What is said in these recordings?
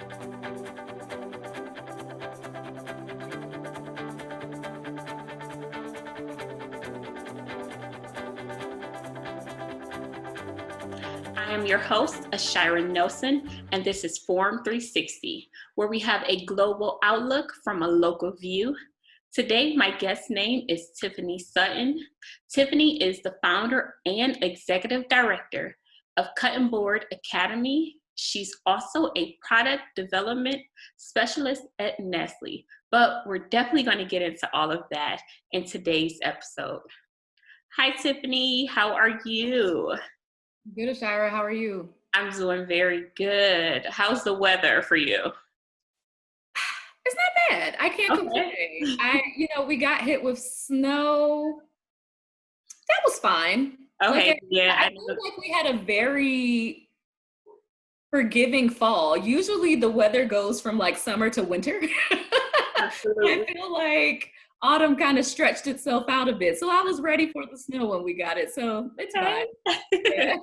I am your host, Ashira Nelson, and this is Forum 360, where we have a global outlook from a local view. Today, my guest name is Tiffani Sutton. Tiffani is the founder and executive director of Cut and Board Academy. She's also a product development specialist at Nestle, but we're definitely going to get into all of that in today's episode. Hi, Tiffani. How are you? Good, Ashira. How are you? I'm doing very good. How's the weather for you? It's not bad. I can't complain. We got hit with snow. That was fine. Okay, yeah. I feel like we had a very forgiving fall. Usually the weather goes from like summer to winter. Absolutely. I feel like autumn kind of stretched itself out a bit. So I was ready for the snow when we got it. So it's fine. Yeah.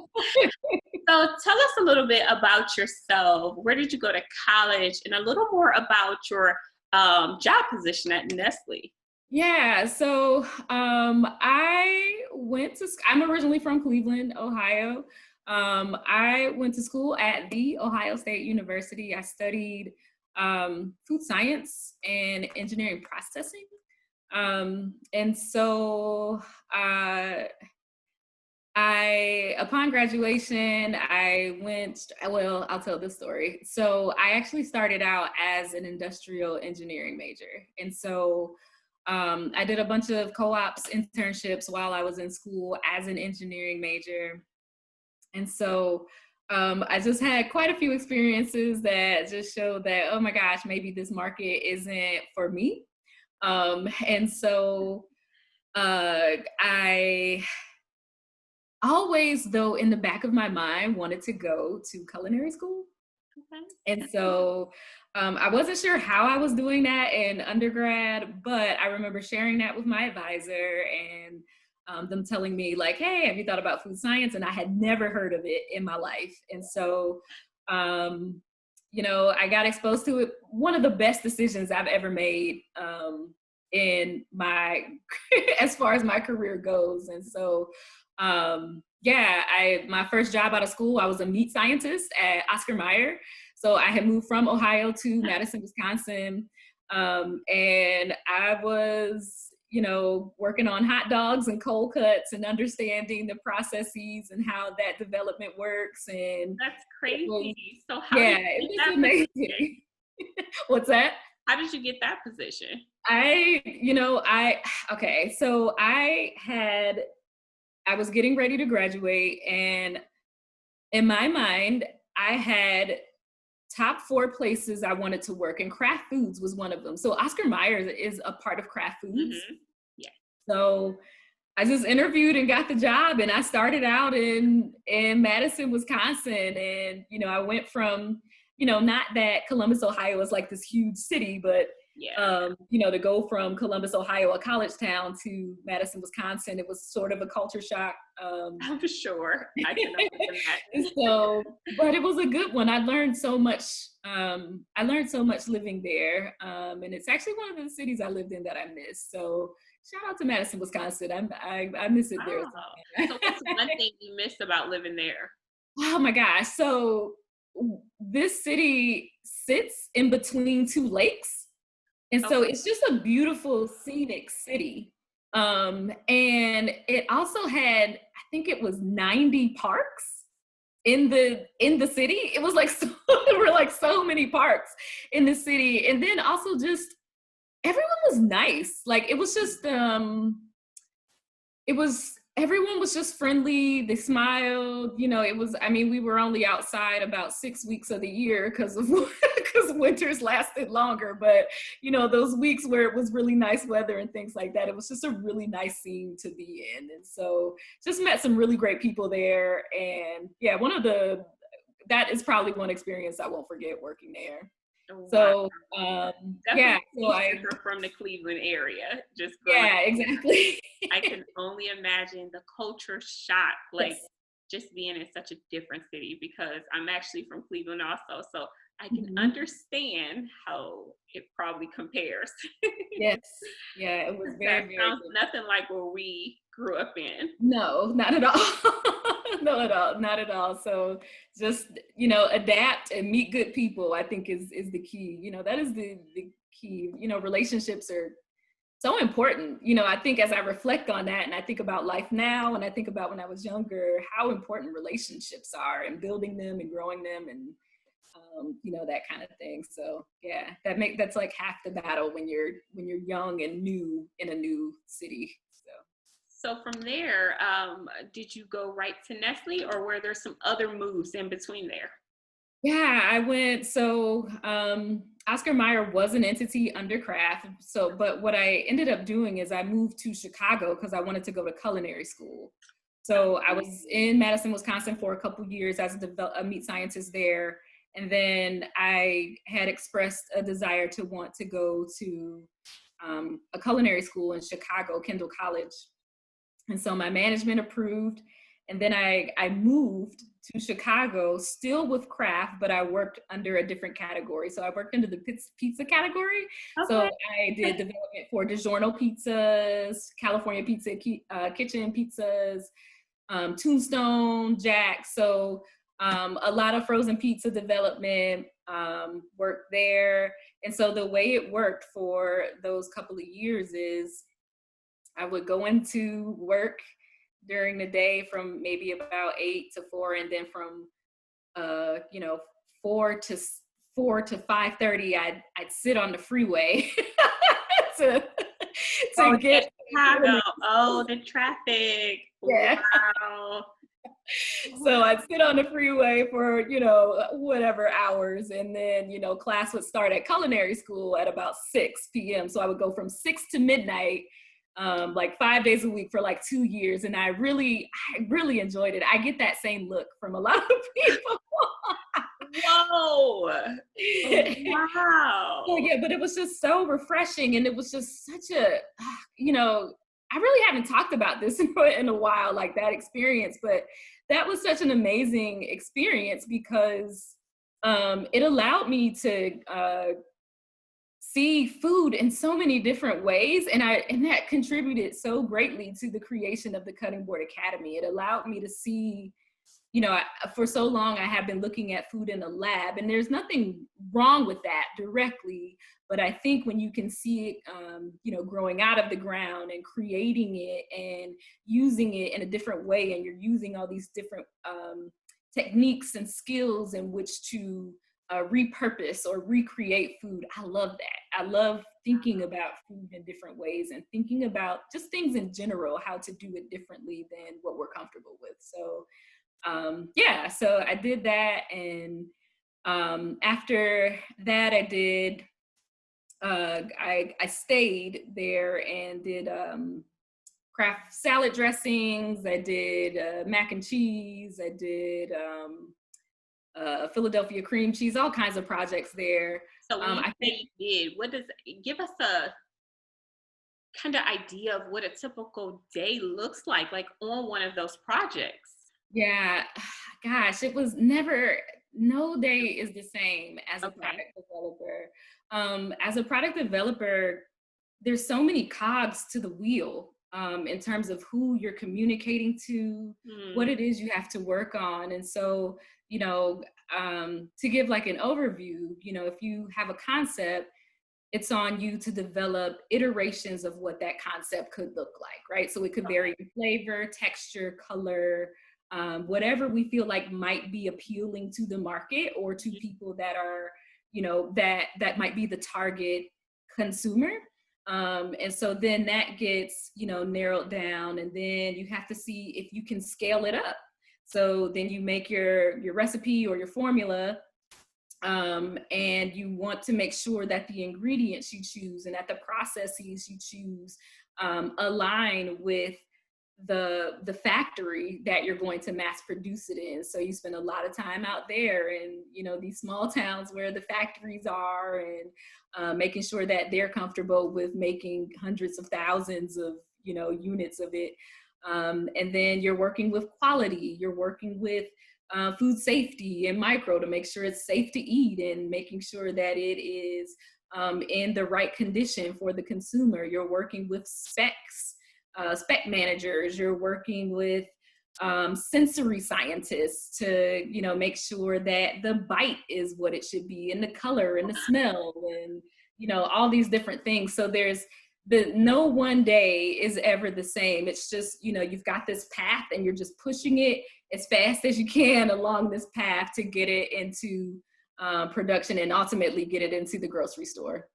So tell us a little bit about yourself. Where did you go to college? And a little more about your job position at Nestle. Yeah, so I'm originally from Cleveland, Ohio. I went to school at the Ohio State University. I studied food science and engineering processing. Upon graduation, I'll tell this story. So I actually started out as an industrial engineering major. And so I did a bunch of co-ops, internships while I was in school as an engineering major. And so I just had quite a few experiences that just showed that, oh my gosh, maybe this market isn't for me. And so I always, though, in the back of my mind, wanted to go to culinary school. Okay. And so I wasn't sure how I was doing that in undergrad, but I remember sharing that with my advisor and them telling me like, hey, have you thought about food science? And I had never heard of it in my life. And so, I got exposed to it. One of the best decisions I've ever made in my, as far as my career goes. And so, my first job out of school, I was a meat scientist at Oscar Mayer. So I had moved from Ohio to Madison, Wisconsin. And I was, working on hot dogs and cold cuts and understanding the processes and how that development works. And that's crazy. So how did you get that amazing. What's that? How did you get that position? I was getting ready to graduate, and in my mind, I had top 4 places I wanted to work, and Kraft Foods was one of them. So Oscar Mayer is a part of Kraft Foods. Mm-hmm. Yeah. So I just interviewed and got the job, and I started out in Madison, Wisconsin. And, I went from, not that Columbus, Ohio is like this huge city, but to go from Columbus, Ohio, a college town, to Madison, Wisconsin, it was sort of a culture shock. I'm sure. I can imagine. But it was a good one. I learned so much. I learned so much living there. And it's actually one of the cities I lived in that I miss. So shout out to Madison, Wisconsin. I miss it there. So what's one thing you missed about living there? Oh my gosh. So this city sits in between 2 lakes. And so it's just a beautiful scenic city. And it also had, I think it was 90 parks in the city. It was like, there were like so many parks in the city. And then also just, everyone was nice. Like, it was just, everyone was just friendly. They smiled, we were only outside about 6 weeks of the year because winters lasted longer. But, those weeks where it was really nice weather and things like that, it was just a really nice scene to be in. And so just met some really great people there. And that is probably one experience I won't forget working there. So, so you're from the Cleveland area. Exactly. I can only imagine the culture shock, like just being in such a different city, because I'm actually from Cleveland also. So I can understand how it probably compares. Yes. Yeah, it was That very, very sounds good. nothing like what we grew up in. No, not at all. No, at all, not at all. So just, adapt and meet good people, I think is the key. That is the key. Relationships are so important. I think as I reflect on that and I think about life now and I think about when I was younger, how important relationships are and building them and growing them and that kind of thing. So yeah, that's like half the battle when you're young and new in a new city. So So from there, did you go right to Nestle, or were there some other moves in between there? yeah, I went. So Oscar Mayer was an entity under Kraft. So, but what I ended up doing is I moved to Chicago because I wanted to go to culinary school. So I was in Madison, Wisconsin for a couple years as a meat scientist there. And then I had expressed a desire to want to go to a culinary school in Chicago, Kendall College. And so my management approved. And then I moved to Chicago, still with Kraft, but I worked under a different category. So I worked under the pizza category. So Okay. I did development for DiGiorno pizzas, California Pizza Kitchen pizzas, Tombstone, Jack. So a lot of frozen pizza development, work there. And so the way it worked for those couple of years is I would go into work during the day from maybe about 8 to 4, and then from 4 to 5:30, I'd sit on the freeway to Oh, yeah, get. Chicago. Oh, the traffic. Yeah. Wow. So I'd sit on the freeway for, whatever hours. And then, class would start at culinary school at about 6 p.m. So I would go from 6 to midnight, like 5 days a week for like 2 years. And I really enjoyed it. I get that same look from a lot of people. Whoa. Wow. Oh, yeah, but it was just so refreshing. And it was just such a, I really haven't talked about this in a while, like that experience, but that was such an amazing experience because it allowed me to see food in so many different ways, and that contributed so greatly to the creation of the Cutting Board Academy. It allowed me to see, for so long I have been looking at food in a lab, and there's nothing wrong with that directly, but I think when you can see it, growing out of the ground and creating it and using it in a different way, and you're using all these different techniques and skills in which to repurpose or recreate food. I love that. I love thinking about food in different ways and thinking about just things in general, how to do it differently than what we're comfortable with. So so I did that. And after that, I did, I stayed there and did Kraft salad dressings. I did mac and cheese. I did Philadelphia cream cheese, all kinds of projects there. So when you say you did, give us a kind of idea of what a typical day looks like on one of those projects? Yeah, gosh, it was no day is the same as a product developer. As a product developer, there's so many cogs to the wheel in terms of who you're communicating to, what it is you have to work on. And so, to give like an overview, if you have a concept, it's on you to develop iterations of what that concept could look like, right? So it could vary in flavor, texture, color, whatever we feel like might be appealing to the market or to people that are, that might be the target consumer. And so then that gets, narrowed down, and then you have to see if you can scale it up. So then you make your recipe or your formula, and you want to make sure that the ingredients you choose and that the processes you choose align with the factory that you're going to mass produce it in. So you spend a lot of time out there in, these small towns where the factories are, and making sure that they're comfortable with making hundreds of thousands of, units of it. And then you're working with quality, you're working with food safety and micro to make sure it's safe to eat, and making sure that it is in the right condition for the consumer. You're working with specs, spec managers. You're working with sensory scientists to, make sure that the bite is what it should be, and the color and the smell, and, all these different things. So no one day is ever the same. It's just, you've got this path and you're just pushing it as fast as you can along this path to get it into production and ultimately get it into the grocery store.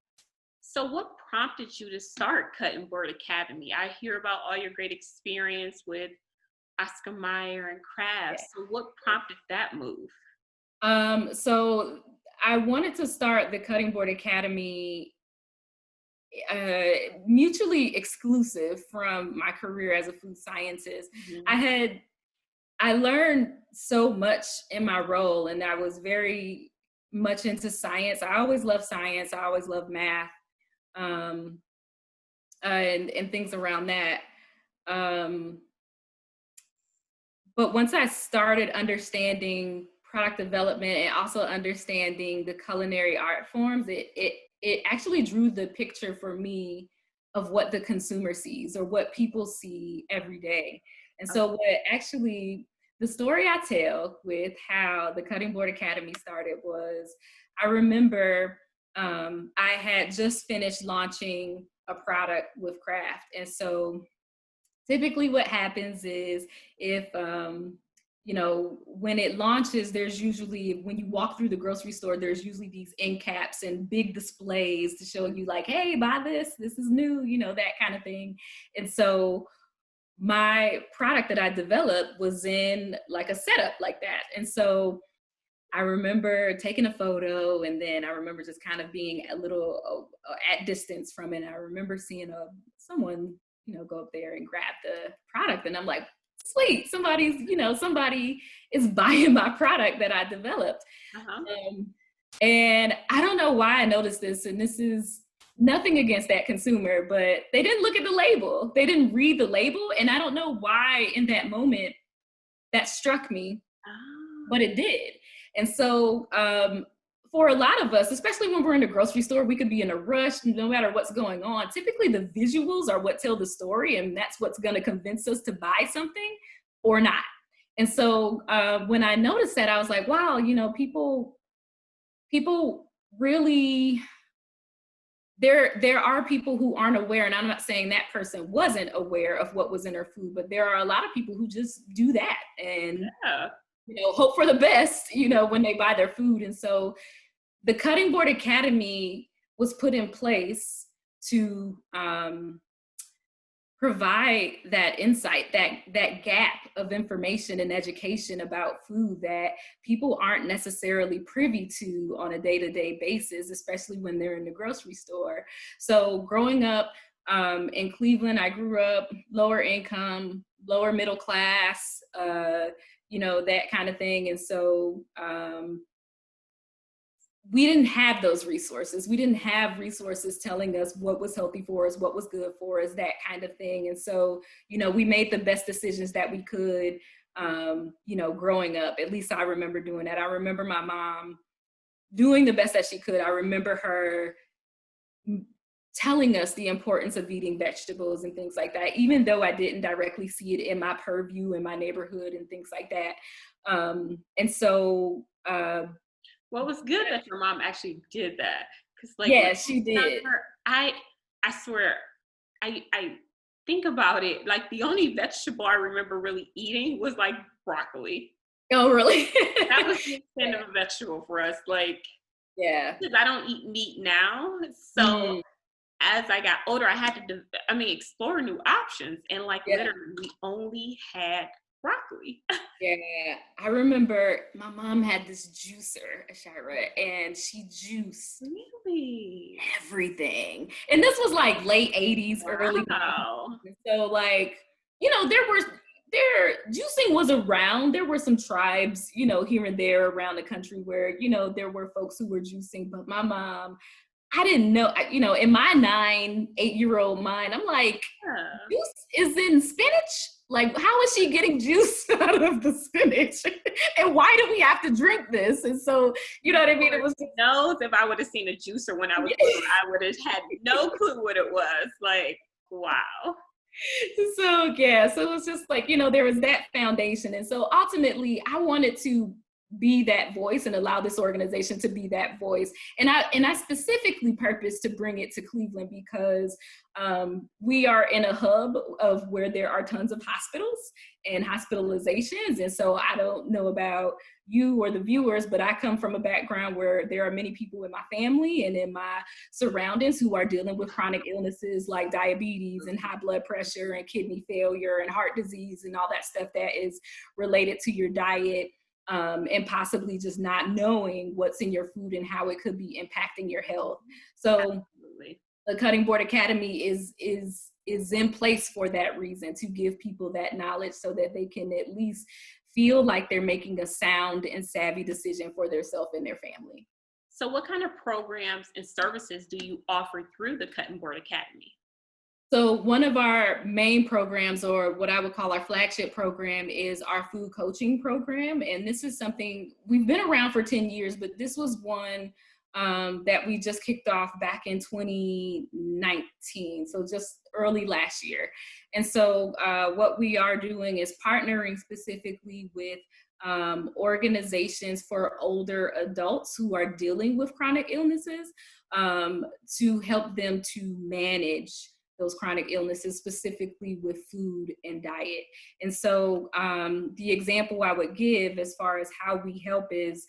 So what prompted you to start Cutting Board Academy? I hear about all your great experience with Oscar Mayer and crafts. So what prompted that move? So I wanted to start the Cutting Board Academy mutually exclusive from my career as a food scientist. Mm-hmm. I learned so much in my role, and I was very much into science. I always loved science. I always loved math, and things around that. But once I started understanding product development and also understanding the culinary art forms, it actually drew the picture for me of what the consumer sees or what people see every day. And so the story I tell with how the Cutting Board Academy started was, I remember I had just finished launching a product with craft. And so typically what happens is if, when it launches, there's usually, when you walk through the grocery store, there's usually these end caps and big displays to show you like, hey, buy this is new, that kind of thing. And so my product that I developed was in like a setup like that. And so I remember taking a photo, and then I remember just kind of being a little at distance from it. I remember seeing someone, go up there and grab the product, and I'm like, sweet, somebody is buying my product that I developed. Uh-huh. And I don't know why I noticed this, and this is nothing against that consumer, but they didn't look at the label. They didn't read the label. And I don't know why in that moment that struck me, but it did. And so for a lot of us, especially when we're in the grocery store, we could be in a rush no matter what's going on. Typically the visuals are what tell the story, and that's what's going to convince us to buy something or not. And so when I noticed that, I was like, wow, people really, there are people who aren't aware, and I'm not saying that person wasn't aware of what was in her food, but there are a lot of people who just do that and hope for the best, when they buy their food. And so the Cutting Board Academy was put in place to provide that insight, that gap of information and education about food that people aren't necessarily privy to on a day-to-day basis, especially when they're in the grocery store. So growing up in Cleveland, I grew up lower income, lower middle class, that kind of thing. And so we didn't have those resources. We didn't have resources telling us what was healthy for us, what was good for us, that kind of thing. And so, we made the best decisions that we could, growing up. At least I remember doing that. I remember my mom doing the best that she could. I remember her telling us the importance of eating vegetables and things like that, even though I didn't directly see it in my purview in my neighborhood and things like that. And so, well, it was good that your mom actually did that. She did. I swear, I think about it, like the only vegetable I remember really eating was like broccoli. Oh, really? That was the extent of a vegetable for us. Because I don't eat meat now. So as I got older, I had to, explore new options. And literally, we only had broccoli. I remember my mom had this juicer, Ashira, and she juiced everything. And this was like late 80s, early 90s. So juicing was around. There were some tribes, here and there around the country where, there were folks who were juicing, but my mom, I didn't know, in my 8-year-old mind, I'm like, juice is in spinach? Like, how is she getting juice out of the spinach? And why do we have to drink this? And so, you know what I mean? It was knows if I would have seen a juicer when I was little, I would have had no clue what it was. Like, wow. So yeah, so it was just like, you know, there was that foundation. And so ultimately I wanted to be that voice and allow this organization to be that voice. And I specifically purposed to bring it to Cleveland because we are in a hub of where there are tons of hospitals and hospitalizations. And so I don't know about you or the viewers, but I come from a background where there are many people in my family and in my surroundings who are dealing with chronic illnesses like diabetes and high blood pressure and kidney failure and heart disease and all that stuff that is related to your diet. And possibly just not knowing what's in your food and how it could be impacting your health. So absolutely. The Cutting Board Academy is in place for that reason, to give people that knowledge so that they can at least feel like they're making a sound and savvy decision for themselves and their family. So what kind of programs and services do you offer through the Cutting Board Academy? So one of our main programs, or what I would call our flagship program, is our food coaching program. And this is something, we've been around for 10 years, but this was one that we just kicked off back in 2019. So just early last year. And so what we are doing is partnering specifically with organizations for older adults who are dealing with chronic illnesses to help them to manage those chronic illnesses, specifically with food and diet. And so the example I would give as far as how we help is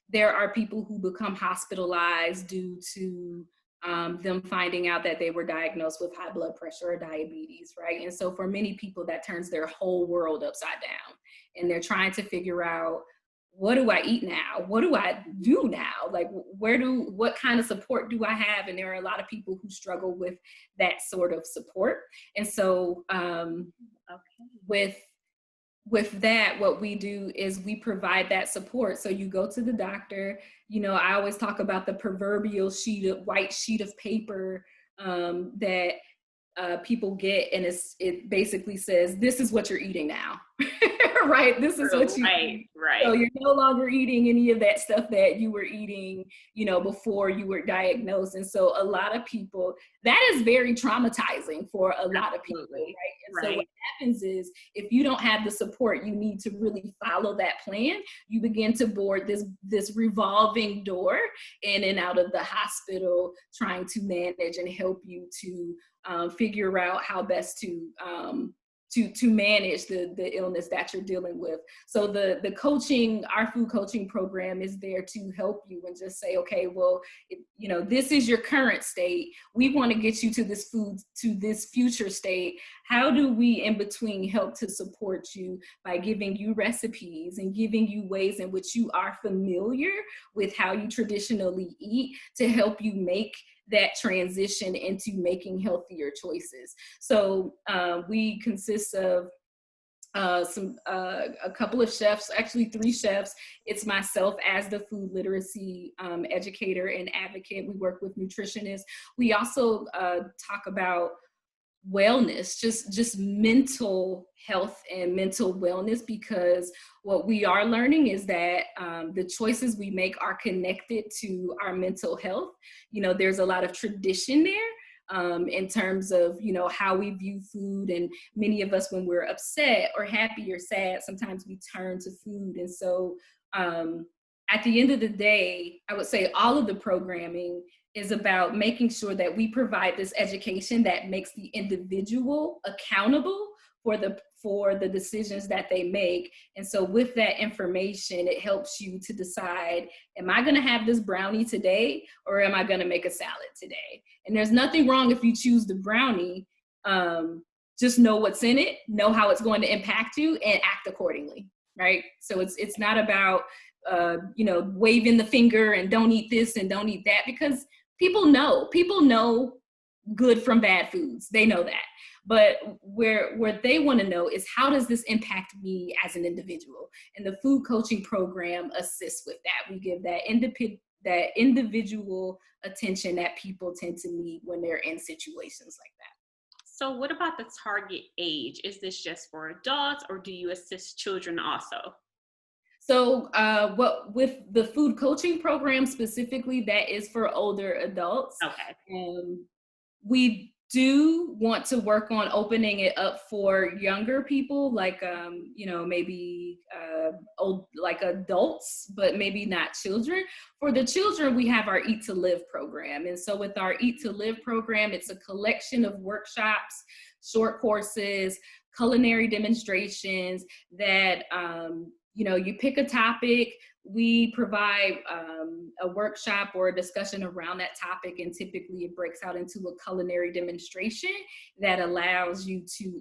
there are people who become hospitalized due to them finding out that they were diagnosed with high blood pressure or diabetes, right? And so for many people, that turns their whole world upside down. And they're trying to figure out, what do I eat now? What do I do now? Like, what kind of support do I have? And there are a lot of people who struggle with that sort of support. And so with that, what we do is we provide that support. So you go to the doctor, you know, I always talk about the proverbial white sheet of paper that people get, and it basically says, this is what you're eating now. Right? This is what you eat. Right. So you're no longer eating any of that stuff that you were eating, you know, before you were diagnosed. And so a lot of people, that is very traumatizing for a lot of people, right? And so what happens is, if you don't have the support you need to really follow that plan, you begin to board this revolving door in and out of the hospital, trying to manage and help you to figure out how best to manage the illness that you're dealing with. So the coaching, our food coaching program is there to help you and just say, okay, well, you know, this is your current state. We want to get you to this future state. How do we in between help to support you by giving you recipes and giving you ways in which you are familiar with how you traditionally eat to help you make that transition into making healthier choices. So we consist of a couple of chefs, actually 3 chefs. It's myself as the food literacy educator and advocate. We work with nutritionists. We also talk about wellness, just mental health and mental wellness, because what we are learning is that the choices we make are connected to our mental health. You know, there's a lot of tradition there in terms of, you know, how we view food. And many of us, when we're upset or happy or sad, sometimes we turn to food. And so at the end of the day, I would say all of the programming is about making sure that we provide this education that makes the individual accountable for the decisions that they make. And so with that information, it helps you to decide, am I gonna have this brownie today, or am I gonna make a salad today? And there's nothing wrong if you choose the brownie. Just know what's in it, know how it's going to impact you, and act accordingly, right? So it's not about you know, waving the finger and don't eat this and don't eat that, because people know good from bad foods. They know that. But where they want to know is, how does this impact me as an individual? And the food coaching program assists with that. We give that individual attention that people tend to need when they're in situations like that. So what about the target age? Is this just for adults or do you assist children also? So, what with the food coaching program specifically, that is for older adults. Okay. We do want to work on opening it up for younger people, like maybe old, like adults, but maybe not children. For the children, we have our Eat to Live program, and so with our Eat to Live program, it's a collection of workshops, short courses, culinary demonstrations that you pick a topic. We provide a workshop or a discussion around that topic, and typically it breaks out into a culinary demonstration that allows you to,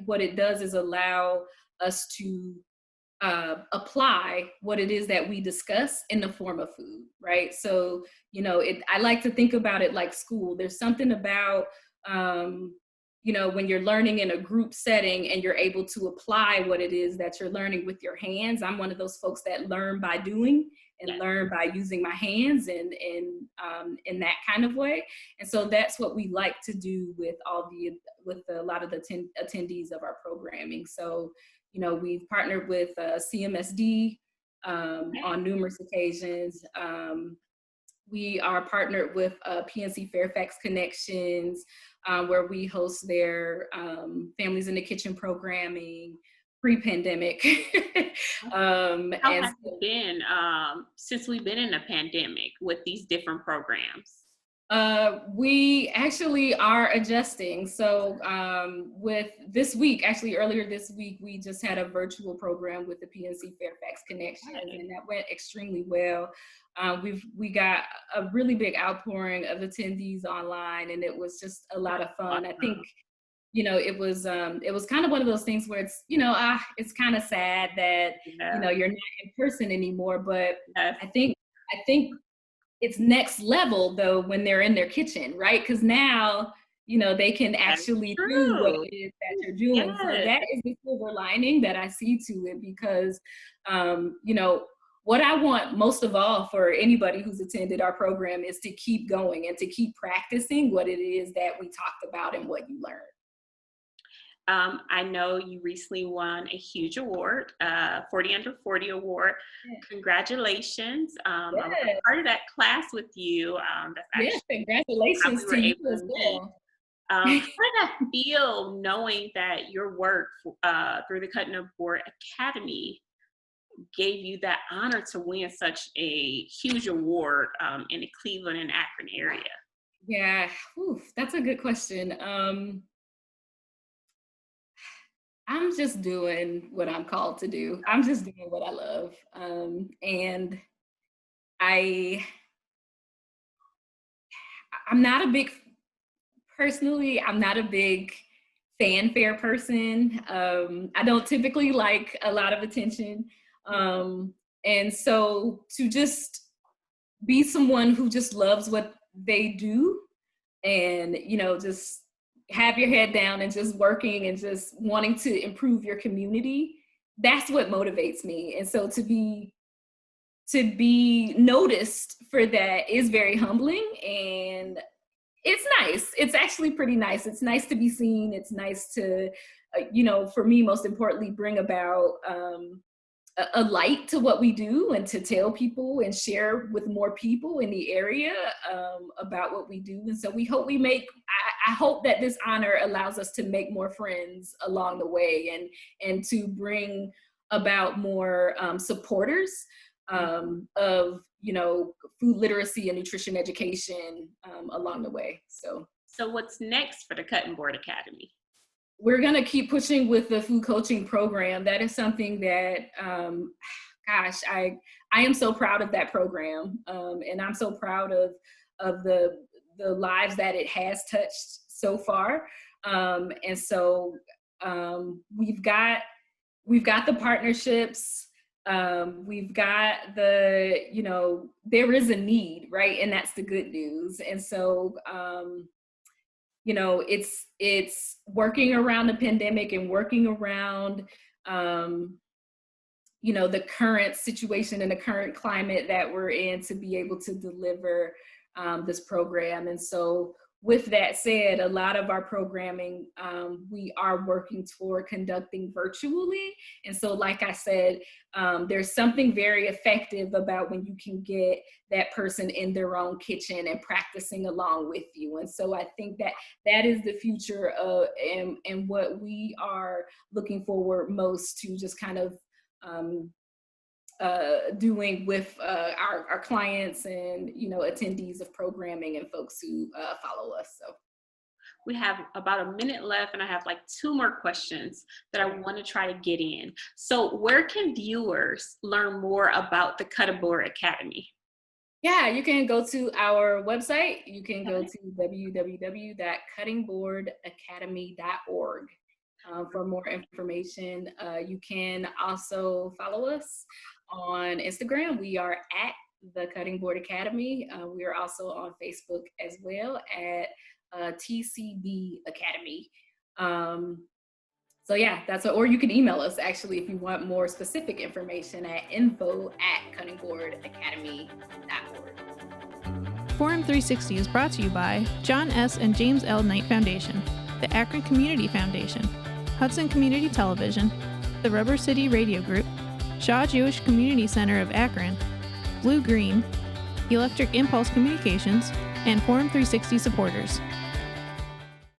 what it does is allow us to apply what it is that we discuss in the form of food, right? So, I like to think about it like school. There's something about, when you're learning in a group setting and you're able to apply what it is that you're learning with your hands. I'm one of those folks that learn by doing and Yes. learn by using my hands and in that kind of way. And so that's what we like to do with a lot of the attendees of our programming. So, we've partnered with CMSD on numerous occasions. We are partnered with PNC Fairfax Connections, where we host their Families in the Kitchen programming pre-pandemic. How has it been since we've been in a pandemic with these different programs? We actually are adjusting. So with this week, actually earlier this week, we just had a virtual program with the PNC Fairfax Connections, and that went extremely well. We got a really big outpouring of attendees online, and it was just a lot of fun. I think, it was kind of one of those things where it's kind of sad that, you're not in person anymore, but I think it's next level though when they're in their kitchen, right? Because now, they can actually do what it is that you're doing. Yes. So that is the silver lining that I see to it, because, what I want most of all for anybody who's attended our program is to keep going and to keep practicing what it is that we talked about and what you learned. I know you recently won a huge award, 40 Under 40 award. Yeah. Congratulations. I was Yes. a part of that class with you. That's actually Congratulations to you as well. How did that feel knowing that your work through the Cutting Board Academy gave you that honor to win such a huge award in the Cleveland and Akron area? Yeah, that's a good question. I'm just doing what I'm called to do. I'm just doing what I love. And I'm not a big, personally, I'm not a big fanfare person. I don't typically like a lot of attention. And so to just be someone who just loves what they do and, just have your head down and just working and just wanting to improve your community, that's what motivates me. And so to be noticed for that is very humbling, and it's nice. It's actually pretty nice. It's nice to be seen. It's nice to, for me, most importantly, bring about a light to what we do and to tell people and share with more people in the area about what we do. And so I hope that this honor allows us to make more friends along the way and to bring about more supporters of, food literacy and nutrition education along the way. So what's next for the Cutting Board Academy? We're going to keep pushing with the food coaching program. That is something that, I am so proud of that program. And I'm so proud of the lives that it has touched so far. And so we've got the partnerships. We've got there is a need, right? And that's the good news. And so, it's working around the pandemic and working around, the current situation and the current climate that we're in to be able to deliver this program. And so with that said, a lot of our programming, we are working toward conducting virtually. And so, like I said, there's something very effective about when you can get that person in their own kitchen and practicing along with you. And so I think that that is the future of, and what we are looking forward most to just kind of doing with our clients and, you know, attendees of programming and folks who follow us. So we have about a minute left, and I have like 2 more questions that I want to try to get in. So where can viewers learn more about the Cutting Board Academy? Yeah, you can go to our website. You can go to www.cuttingboardacademy.org for more information. You can also follow us on Instagram. We are at the Cutting Board Academy. We are also on Facebook as well at TCB Academy. So yeah, that's what, or you can email us actually if you want more specific information at info@cuttingboardacademy.org. Forum 360 is brought to you by John S. and James L. Knight Foundation, the Akron Community Foundation, Hudson Community Television, the Rubber City Radio Group, Shaw Jewish Community Center of Akron, Blue Green, Electric Impulse Communications, and Forum 360 supporters.